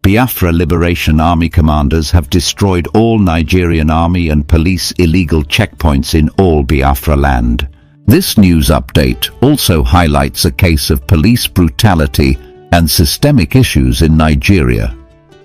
Biafra Liberation Army commanders have destroyed all Nigerian army and police illegal checkpoints in all Biafra land. This news update also highlights a case of police brutality and systemic issues in Nigeria,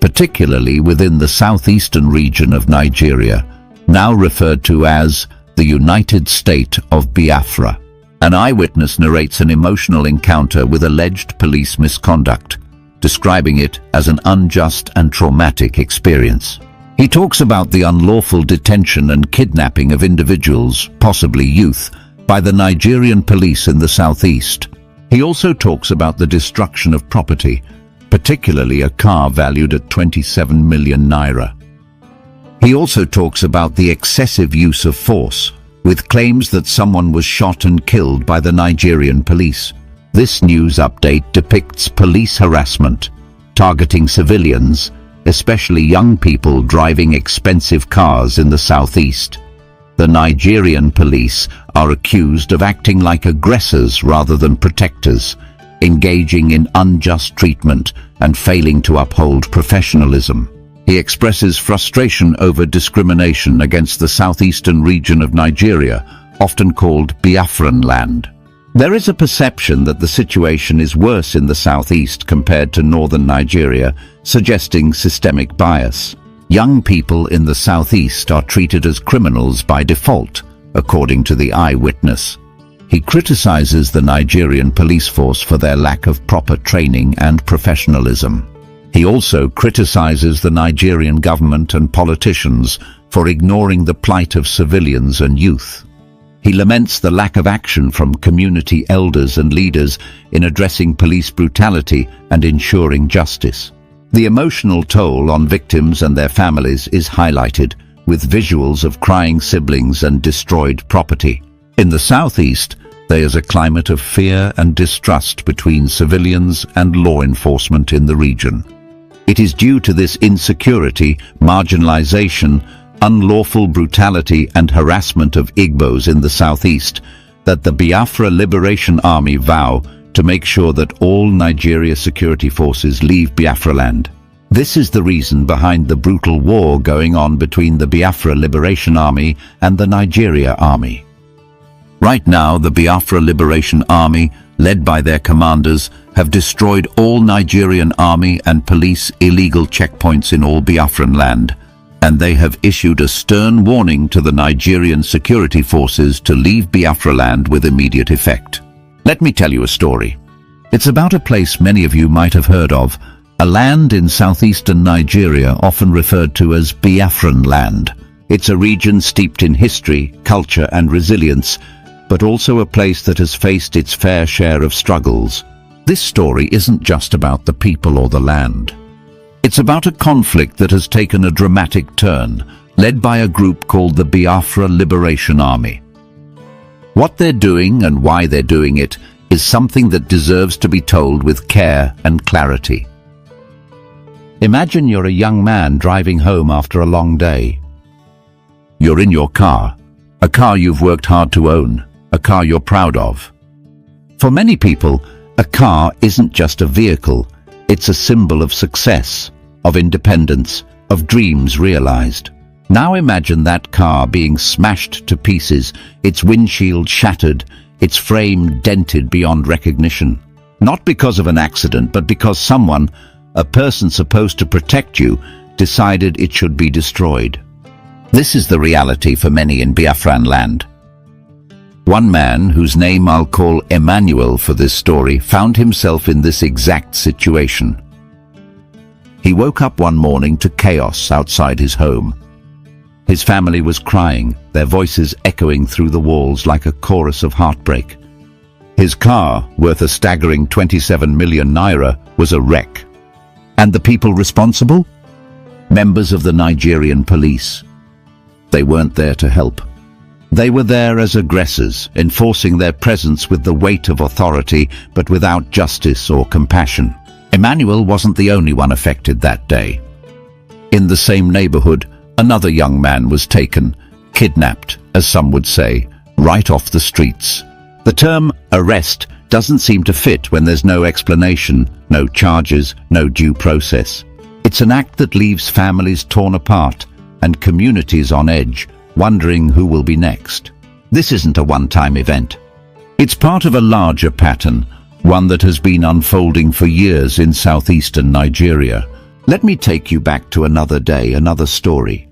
particularly within the southeastern region of Nigeria, now referred to as the United State of Biafra. An eyewitness narrates an emotional encounter with alleged police misconduct, describing it as an unjust and traumatic experience. He talks about the unlawful detention and kidnapping of individuals, possibly youth, by the Nigerian police in the southeast. He also talks about the destruction of property, particularly a car valued at 27 million naira. He also talks about the excessive use of force, with claims that someone was shot and killed by the Nigerian police. This news update depicts police harassment, targeting civilians, especially young people driving expensive cars in the southeast. The Nigerian police are accused of acting like aggressors rather than protectors, engaging in unjust treatment and failing to uphold professionalism. He expresses frustration over discrimination against the southeastern region of Nigeria, often called Biafran land. There is a perception that the situation is worse in the southeast compared to northern Nigeria, suggesting systemic bias. Young people in the southeast are treated as criminals by default, according to the Eyewitness. He criticizes the Nigerian police force for their lack of proper training and professionalism. He also criticizes the Nigerian government and politicians for ignoring the plight of civilians and youth. He laments the lack of action from community elders and leaders in addressing police brutality and ensuring justice. The emotional toll on victims and their families is highlighted, with visuals of crying siblings and destroyed property. In the southeast, there is a climate of fear and distrust between civilians and law enforcement in the region. It is due to this insecurity, marginalization, unlawful brutality and harassment of Igbos in the southeast that the Biafra Liberation Army vow to make sure that all Nigeria security forces leave Biafra land. This is the reason behind the brutal war going on between the Biafra Liberation Army and the Nigeria Army. Right now, the Biafra Liberation Army, led by their commanders, have destroyed all Nigerian army and police illegal checkpoints in all Biafran land, and they have issued a stern warning to the Nigerian security forces to leave Biafra land with immediate effect. Let me tell you a story. It's about a place many of you might have heard of, a land in southeastern Nigeria often referred to as Biafran land. It's a region steeped in history, culture and resilience, but also a place that has faced its fair share of struggles. This story isn't just about the people or the land. It's about a conflict that has taken a dramatic turn, led by a group called the Biafra Liberation Army. What they're doing and why they're doing it is something that deserves to be told with care and clarity. Imagine you're a young man driving home after a long day. You're in your car, a car you've worked hard to own, a car you're proud of. For many people, a car isn't just a vehicle, it's a symbol of success, of independence, of dreams realized. Now imagine that car being smashed to pieces, its windshield shattered, its frame dented beyond recognition. Not because of an accident, but because someone, a person supposed to protect you, decided it should be destroyed. This is the reality for many in Biafran land. One man, whose name I'll call Emmanuel for this story, found himself in this exact situation. He woke up one morning to chaos outside his home. His family was crying, their voices echoing through the walls like a chorus of heartbreak. His car, worth a staggering 27 million naira, was a wreck. And the people responsible? Members of the Nigerian police. They weren't there to help. They were there as aggressors, enforcing their presence with the weight of authority, but without justice or compassion. Emmanuel wasn't the only one affected that day. In the same neighborhood, another young man was taken, kidnapped, as some would say, right off the streets. The term arrest doesn't seem to fit when there's no explanation, no charges, no due process. It's an act that leaves families torn apart and communities on edge, wondering who will be next. This isn't a one-time event. It's part of a larger pattern, one that has been unfolding for years in southeastern Nigeria. Let me take you back to another day, another story.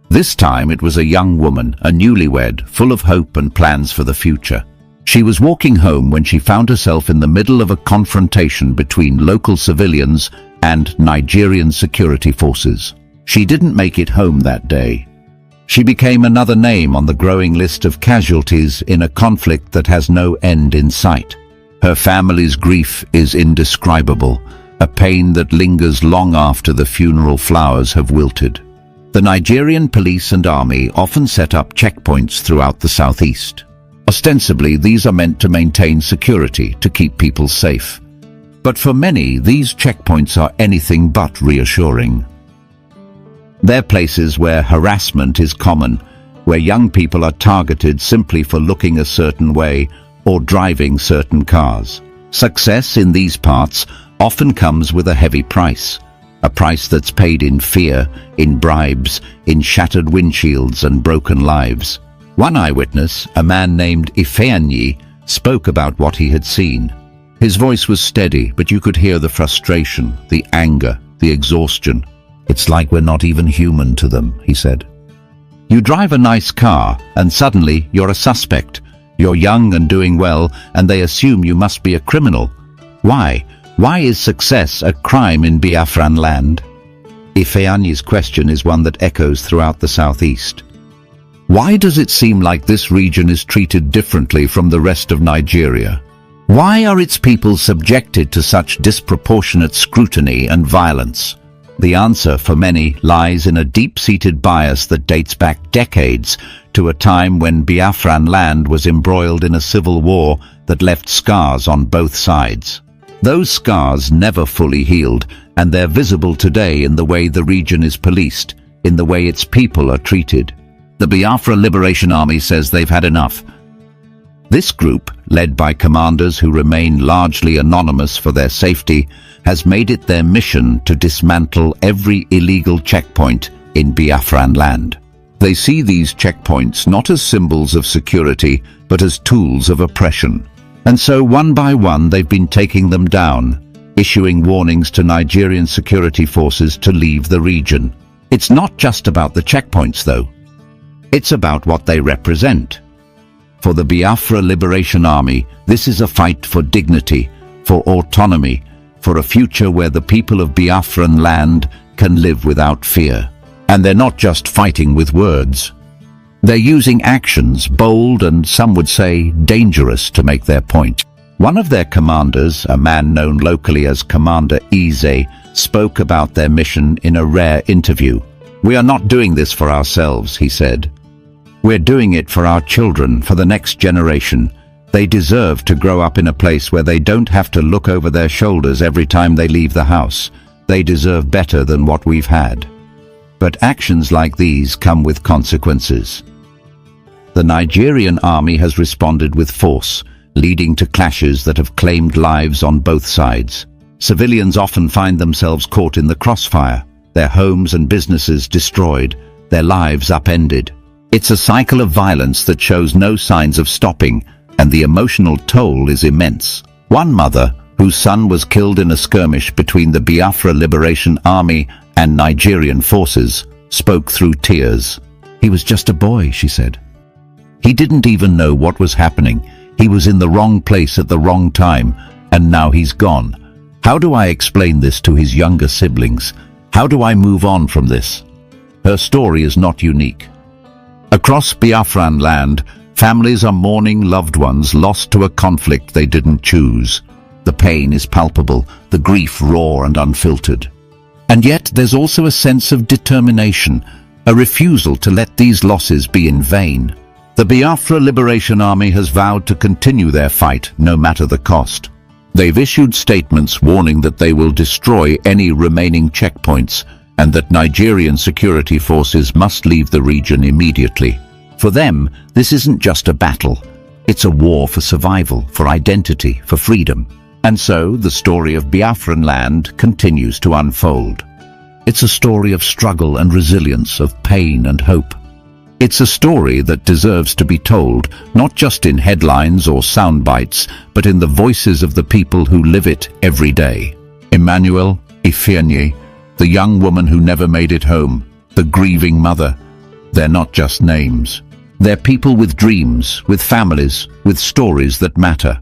This time it was a young woman, a newlywed, full of hope and plans for the future. She was walking home when she found herself in the middle of a confrontation between local civilians and Nigerian security forces. She didn't make it home that day. She became another name on the growing list of casualties in a conflict that has no end in sight. Her family's grief is indescribable, a pain that lingers long after the funeral flowers have wilted. The Nigerian police and army often set up checkpoints throughout the southeast. Ostensibly, these are meant to maintain security, to keep people safe. But for many, these checkpoints are anything but reassuring. They're places where harassment is common, where young people are targeted simply for looking a certain way or driving certain cars. Success in these parts often comes with a heavy price, a price that's paid in fear, in bribes, in shattered windshields and broken lives. One eyewitness, a man named Ifeanyi, spoke about what he had seen. His voice was steady, but you could hear the frustration, the anger, the exhaustion. "It's like we're not even human to them," he said. You drive a nice car, and suddenly you're a suspect. You're young and doing well, and they assume you must be a criminal. Why? Why is success a crime in Biafran land? Ifeanyi's question is one that echoes throughout the southeast. Why does it seem like this region is treated differently from the rest of Nigeria? Why are its people subjected to such disproportionate scrutiny and violence? The answer for many lies in a deep-seated bias that dates back decades to a time when Biafran land was embroiled in a civil war that left scars on both sides. Those scars never fully healed, and they're visible today in the way the region is policed, in the way its people are treated. The Biafra Liberation Army says they've had enough. This group, led by commanders who remain largely anonymous for their safety, has made it their mission to dismantle every illegal checkpoint in Biafran land. They see these checkpoints not as symbols of security, but as tools of oppression. And so one by one they've been taking them down, issuing warnings to Nigerian security forces to leave the region. It's not just about the checkpoints, though. It's about what they represent. For the Biafra Liberation Army, this is a fight for dignity, for autonomy, for a future where the people of Biafran land can live without fear. And they're not just fighting with words. They're using actions, bold and some would say dangerous, to make their point. One of their commanders, a man known locally as Commander Eze, spoke about their mission in a rare interview. "We are not doing this for ourselves," he said. "We're doing it for our children, for the next generation. They deserve to grow up in a place where they don't have to look over their shoulders every time they leave the house. They deserve better than what we've had." But actions like these come with consequences. The Nigerian army has responded with force, leading to clashes that have claimed lives on both sides. Civilians often find themselves caught in the crossfire, their homes and businesses destroyed, their lives upended. It's a cycle of violence that shows no signs of stopping, and the emotional toll is immense. One mother, whose son was killed in a skirmish between the Biafra Liberation Army and Nigerian forces, spoke through tears. "He was just a boy," she said. "He didn't even know what was happening. He was in the wrong place at the wrong time, and now he's gone. How do I explain this to his younger siblings? How do I move on from this?" Her story is not unique. Across Biafran land, families are mourning loved ones lost to a conflict they didn't choose. The pain is palpable, the grief raw and unfiltered. And yet there's also a sense of determination, a refusal to let these losses be in vain. The Biafra Liberation Army has vowed to continue their fight, no matter the cost. They've issued statements warning that they will destroy any remaining checkpoints and that Nigerian security forces must leave the region immediately. For them, this isn't just a battle. It's a war for survival, for identity, for freedom. And so the story of Biafran land continues to unfold. It's a story of struggle and resilience, of pain and hope. It's a story that deserves to be told, not just in headlines or sound bites, but in the voices of the people who live it every day. Emmanuel, Ifeanyi, the young woman who never made it home, the grieving mother. They're not just names. They're people with dreams, with families, with stories that matter.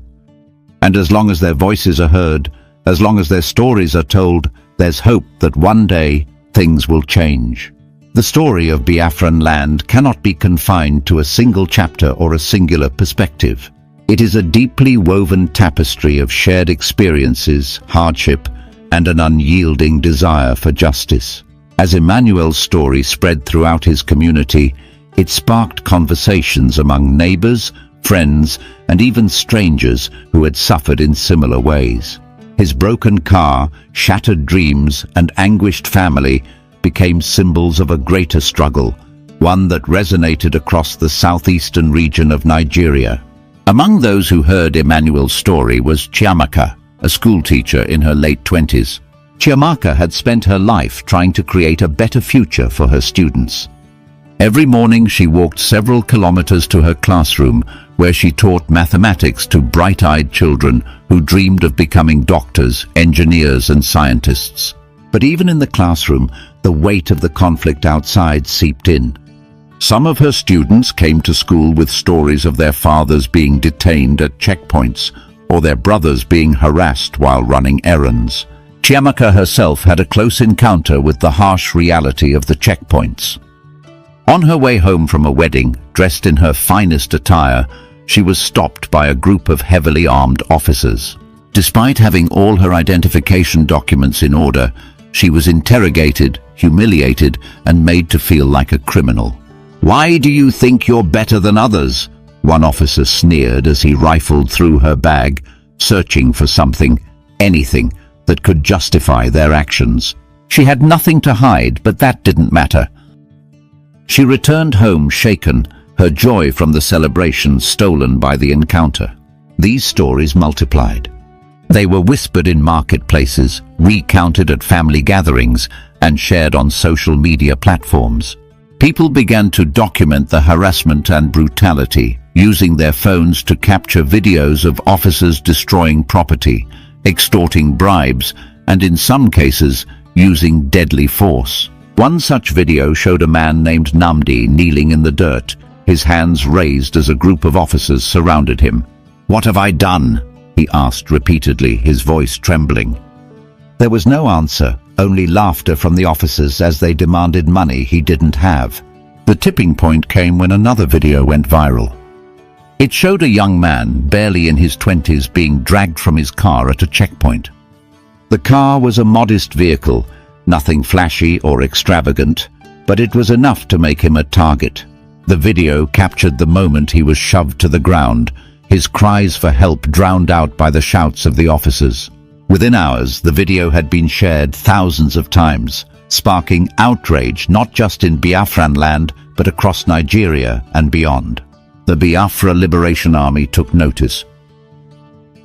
And as long as their voices are heard, as long as their stories are told, there's hope that one day things will change. The story of Biafran land cannot be confined to a single chapter or a singular perspective. It is a deeply woven tapestry of shared experiences, hardship, and an unyielding desire for justice. As Emmanuel's story spread throughout his community, it sparked conversations among neighbors, friends, and even strangers who had suffered in similar ways. His broken car, shattered dreams, and anguished family became symbols of a greater struggle, one that resonated across the southeastern region of Nigeria. Among those who heard Emmanuel's story was Chiamaka, a schoolteacher in her late 20s. Chiamaka had spent her life trying to create a better future for her students. Every morning she walked several kilometers to her classroom, where she taught mathematics to bright-eyed children who dreamed of becoming doctors, engineers, and scientists. But even in the classroom, the weight of the conflict outside seeped in. Some of her students came to school with stories of their fathers being detained at checkpoints, or their brothers being harassed while running errands. Chiamaka herself had a close encounter with the harsh reality of the checkpoints. On her way home from a wedding, dressed in her finest attire, she was stopped by a group of heavily armed officers. Despite having all her identification documents in order, she was interrogated, humiliated, and made to feel like a criminal. "Why do you think you're better than others?" one officer sneered as he rifled through her bag, searching for something, anything, that could justify their actions. She had nothing to hide, but that didn't matter. She returned home shaken, her joy from the celebration stolen by the encounter. These stories multiplied. They were whispered in marketplaces, recounted at family gatherings, and shared on social media platforms. People began to document the harassment and brutality, using their phones to capture videos of officers destroying property, extorting bribes, and in some cases, using deadly force. One such video showed a man named Nnamdi kneeling in the dirt, his hands raised as a group of officers surrounded him. "What have I done?" he asked repeatedly, his voice trembling. There was no answer, only laughter from the officers as they demanded money he didn't have. The tipping point came when another video went viral. It showed a young man, barely in his 20s, being dragged from his car at a checkpoint. The car was a modest vehicle, nothing flashy or extravagant, but it was enough to make him a target. The video captured the moment he was shoved to the ground, his cries for help drowned out by the shouts of the officers. Within hours, the video had been shared thousands of times, sparking outrage not just in Biafran land, but across Nigeria and beyond. The Biafra Liberation Army took notice.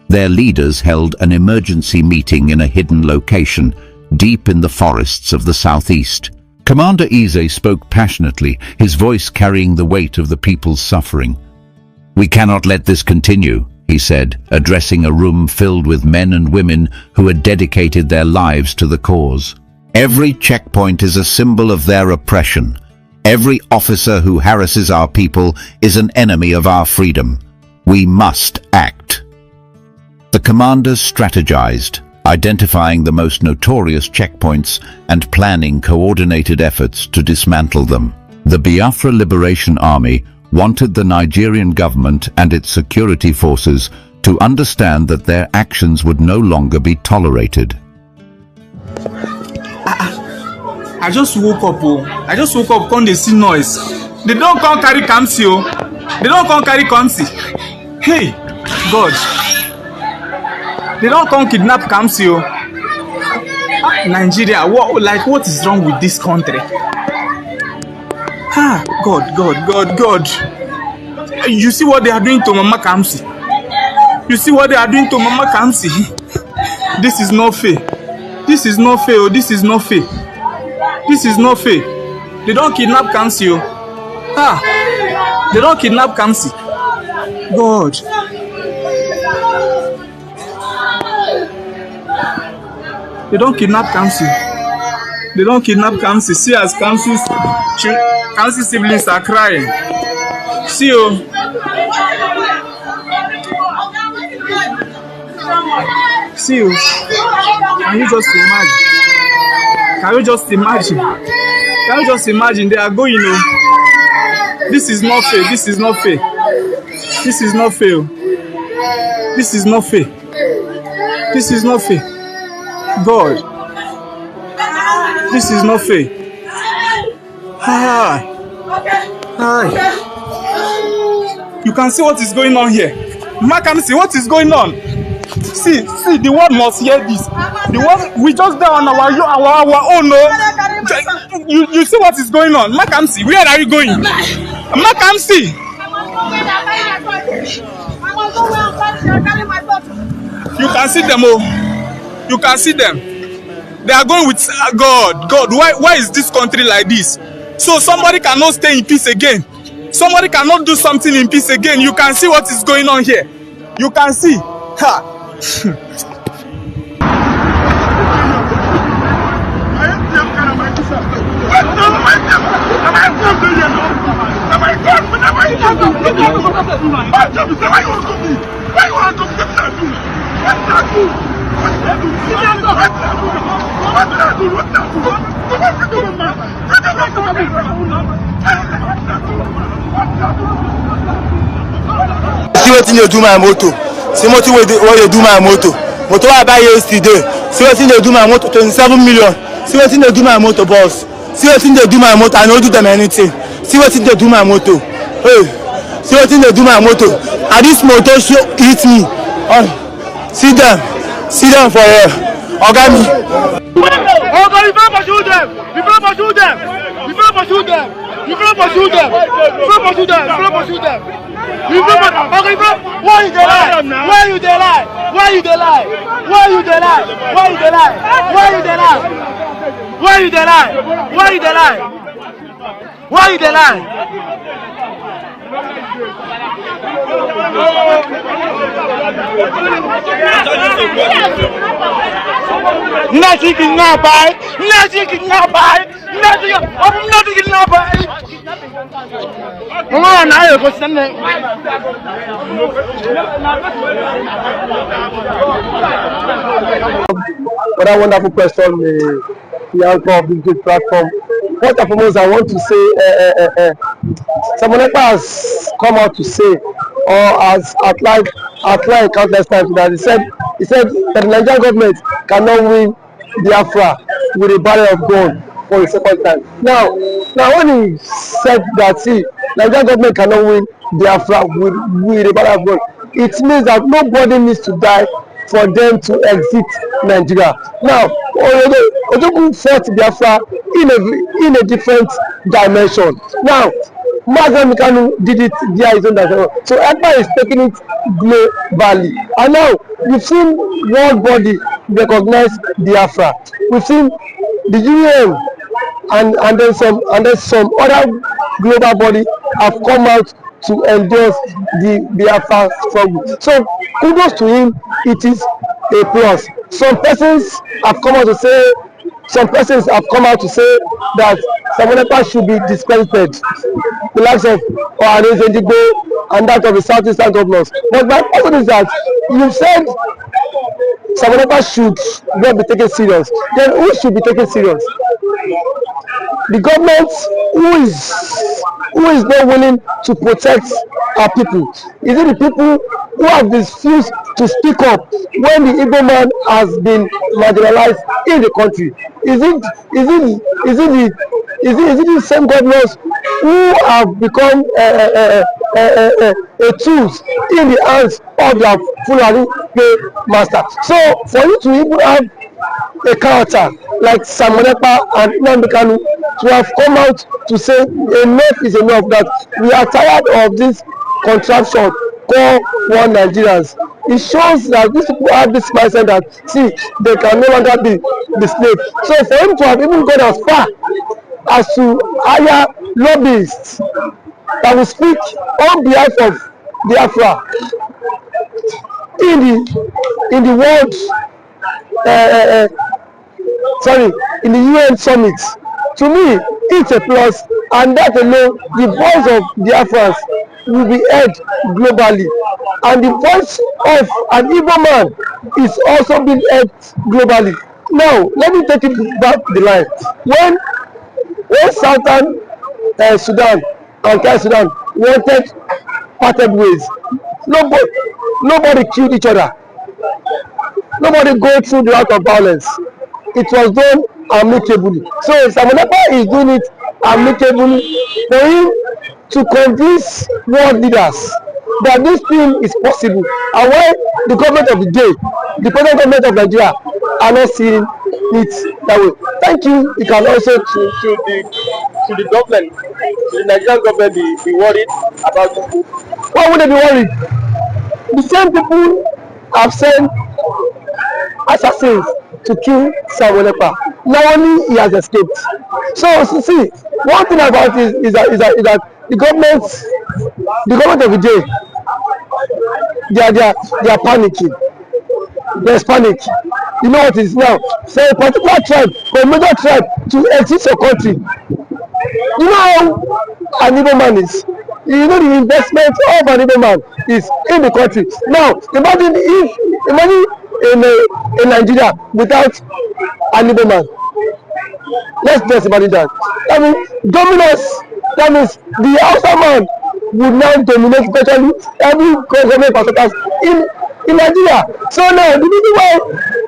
Their leaders held an emergency meeting in a hidden location, deep in the forests of the southeast. Commander Eze spoke passionately, his voice carrying the weight of the people's suffering. "We cannot let this continue," he said, addressing a room filled with men and women who had dedicated their lives to the cause. "Every checkpoint is a symbol of their oppression. Every officer who harasses our people is an enemy of our freedom. We must act." The commanders strategized, identifying the most notorious checkpoints and planning coordinated efforts to dismantle them. The Biafra Liberation Army wanted the Nigerian government and its security forces to understand that their actions would no longer be tolerated. I just woke up, come they see noise. They don't come carry Kamsi, oh. They don't come carry Kamsi. Hey, God. They don't come kidnap Kamsi, oh. Nigeria, what is wrong with this country? God. You see what they are doing to Mama Kamsi? You see what they are doing to Mama Kamsi? This is not fair. This is not fair. This is not fair. They don't kidnap Kamsi. They don't kidnap Kamsi. God. They don't kidnap Kamsi. They don't kidnap Kamsi. See as Kamsi's siblings are crying. See you. See you. Can you just imagine? Can you just imagine? Can you just imagine? They are going, you know. This is not fair. This is not fair. This is not fair. This is not fair. This is not fair. God. This is not fair. Hi. You can see what is going on here. Ma can see what is going on. See, the world must hear this. The world, we just down on our own. No, you see what is going on. Ma can see. Where are you going? Ma can see. You can see them, oh. You can see them. They are going with God. God, why is this country like this? So somebody cannot stay in peace again. Somebody cannot do something in peace again. You can see what is going on here. You can see. Ha. See what you do my motor. See what you do my motor. Motor I buy yesterday. See what you do my motor. 27 million. See what you do my motor, boss. See what you do my motor. I don't do them anything. See what you do my motor. Hey, see what you do my motor. And this motor should hit me. See them for here. Okay, me. Oh God, you better pursue them. You better pursue them. You better pursue them. You better pursue them. You better pursue them. You better pursue them. You better. Okay, bro. Why you dey lie? Why you dey lie? Why you dey lie? Why you dey lie? Why you dey lie? Why you dey lie? Why you dey lie? Why you dey lie? Why you dey lie? Nothing can not buy. Nothing can not buy. Nothing. I'm nothing can not buy. Come on, now go stand there. What a wonderful question, the anchor of this great platform. First and foremost, I want to say, someone has come out to say, or has outlined countless times that he said that the Nigerian government cannot win Biafra with a barrel of gun for a second time. Now when he said that, see, Nigerian government cannot win Biafra with a barrel of gun, it means that nobody needs to die for them to exit Nigeria. Now, Ojogun fought Biafra in a different dimension. Now, nnamdikanu did it via his own dimension. So everybody is taking it globally. And now, we've seen world body recognize Biafra. We've seen the UN and then some other global body have come out to endorse the Biafra struggle. So kudos to him, it is a plus. Some persons have come out to say that Samonekpa should be discredited, the likes of and that of the southeastern governors. But my question is that you said Samonekpa should not be taken serious. Then who should be taken serious? The government who is not willing to protect our people? Is it the people who have refused to speak up when the Igbo man has been marginalized in the country? Is it the same governors who have become a tools in the hands of their Fulani master? So for you to even have a character like Samonekpa and nnamdikanu to have come out to say enough is enough, that we are tired of this contraption called one Nigerians. it shows that these people have this mindset that see they can no longer be the slave. So for him to have even gone as far as to hire lobbyists that will speak on behalf of Biafra in the world in the UN summit, to me it's a plus, and that alone the voice of Biafrans will be heard globally, and the voice of an Igbo man is also being heard globally. Now let me take it back the line. When Southern Sudan and South Sudan wanted parted ways, nobody killed each other, nobody go through the route of violence. It was done amicably. So if Samonekpa is doing it amicably, for him to convince world leaders that this thing is possible, and why the government of the day, the present government of Nigeria, are not seeing it that way. Thank you. You can also to the government, the Nigerian government, be worried about this. Why would they be worried? The same people have sent assassins to kill Samonekpa. Now only he has escaped. So see, one thing about it is that the government of the day, they are panicking. There's panic. You know what it is now? So a particular tribe, or a major tribe, to exit your country. You know how an Igbo man is. You know the investment of an Igbo man is in the country. Now imagine in Nigeria without an Igbo man. Let's just imagine that. That means dominance. That means the Hausa man would now dominate virtually every government parastatals in Nigeria. So now the reason why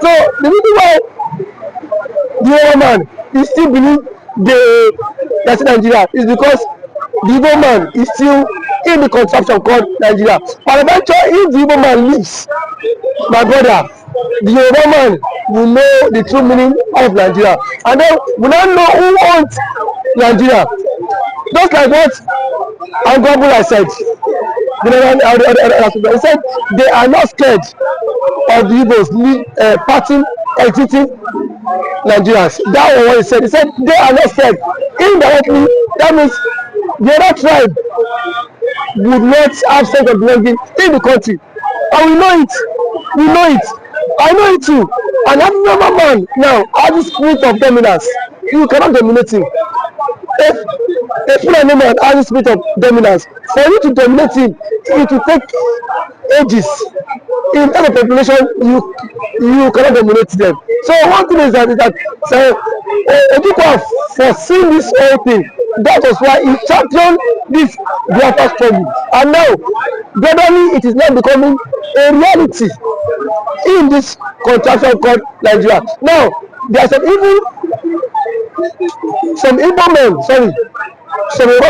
the Igbo man is still believe that's Nigeria is because the Igbo man is still in the contraption called Nigeria. But eventually, if the Igbo man leaves, my brother, the Yoruba man will know the true meaning of Nigeria, and then we now know who owns Nigeria. Just like what Angwabula said, he said they are not scared of the Igbos parting, exiting Nigerians. That was what he said. He said they are not scared. Indirectly, that means the other tribe would not have sense of belonging in the country, and we know it. We know it. I know it too. And every normal man now has the spirit of dominance. You cannot dominate him. If a Fulani man has the spirit of dominance, for you to dominate him, it will take ages. In terms of population, you cannot dominate them. So one thing is that Ojukwu foreseen this whole thing. That was why he championed this Biafra struggle. And now, gradually, it is now becoming a reality in this contraction called Nigeria. Now, there are some Igbo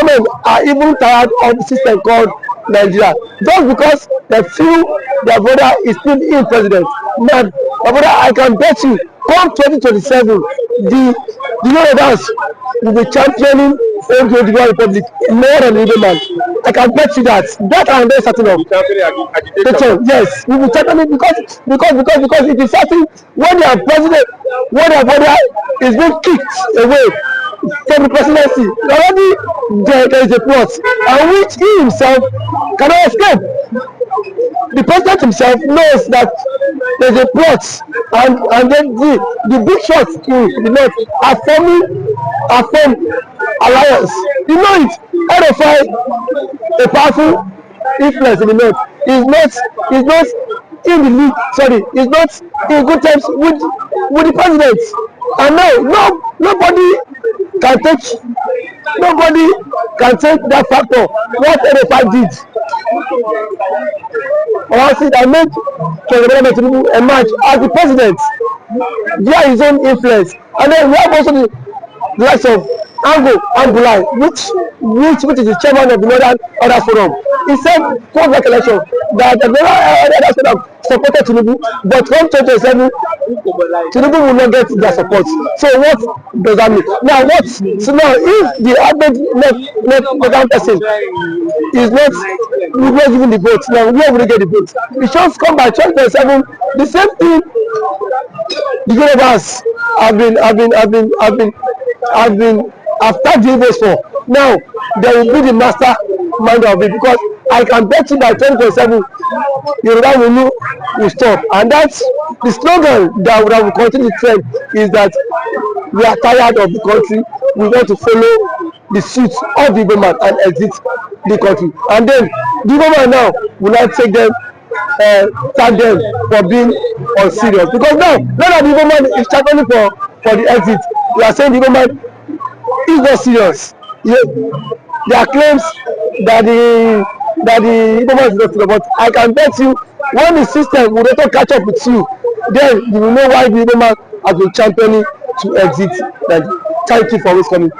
men are even tired of the system called Nigeria, just because they feel their brother is still in president. Man, my brother, I can bet you, come 2027, the Yorubas will be championing the Republic more than the Igbo man. I can bet you that. That I am very certain of. Yes, we will championing because it is certain when their president, when their brother is being kicked away from the presidency, already there is a plot, and which he himself cannot escape. The president himself knows that there is a plot, and then the big shots in the north are forming alliance. You know it. RFI, a powerful influence in the north, is not in the league. Sorry, is not in good terms with the president. And now nobody can take that factor. What RFI did. I made President Tinubu emerge as the president via his own influence, and then we have also the likes of Ambulai, which is the chairman of the Northern Order Forum. He said post election that the Northern Order have supported Tinubu, but from 2027 Tinubu will not get their support. So what does that mean? Now if the average Northern person is not we not given the vote. Now where will they get the vote? It just come by 12.7. The same thing the Yorubas have tagged the Igbos for. Now they will be the master mind of it, because I can bet you by 20.7 Yoruba will stop. And that's the slogan that will continue to trend, is that we are tired of the country, we want to follow the suit of the Igbo man and exit the country. And then the Igbo man now will not take them, tag them for being unserious, because now that the Igbo man is championing for the exit, we are saying the Igbo man is not serious. There are claims that the Igbo man is not serious, but I can bet you when the system will not catch up with you, then you will know why the Igbo man has been championing to exit. Thank you for always coming.